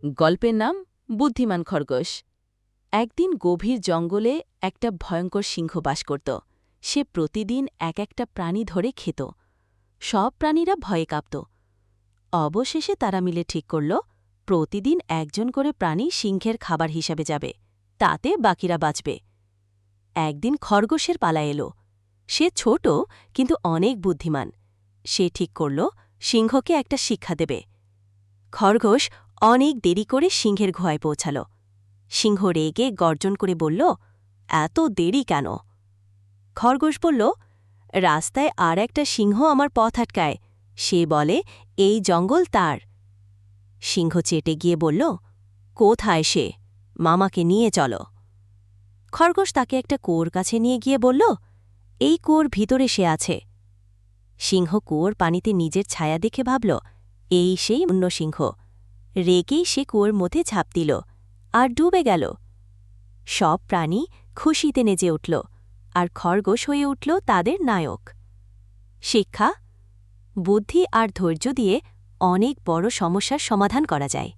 গল্পের নাম বুদ্ধিমান খরগোশ। একদিন গভীর জঙ্গলে একটা ভয়ঙ্কর সিংহ বাস করত। সে প্রতিদিন এক একটা প্রাণী ধরে খেত। সব প্রাণীরা ভয়ে কাঁপত। অবশেষে তারা মিলে ঠিক করল, প্রতিদিন একজন করে প্রাণী সিংহের খাবার হিসাবে যাবে, তাতে বাকিরা বাঁচবে। একদিন খরগোশের পালা এলো। সে ছোট কিন্তু অনেক বুদ্ধিমান। সে ঠিক করল সিংহকে একটা শিক্ষা দেবে। খরগোশ অনেক দেরি করে সিংহের গুহায় পৌঁছাল। সিংহ রেগে গর্জন করে বলল, এত দেরি কেন? খরগোশ বলল, রাস্তায় আর একটা সিংহ আমার পথ আটকায়। সে বলে এই জঙ্গল তার। সিংহ চেটে গিয়ে বলল, কোথায় সে? মামাকে নিয়ে চলো। খরগোশ তাকে একটা কুয়োর কাছে নিয়ে গিয়ে বলল, এই কুয়োর ভিতরে সে আছে। সিংহ কুয়োর পানিতে নিজের ছায়া দেখে ভাবল, এই সেই অন্য সিংহ। রেগেই সে কুয়োর মধ্যে ঝাঁপ দিল আর ডুবে গেল। সব প্রাণী খুশিতে নেচে উঠল, আর খরগোশ হয়ে উঠল তাদের নায়ক। শিক্ষা: বুদ্ধি আর ধৈর্য দিয়ে অনেক বড় সমস্যার সমাধান করা যায়।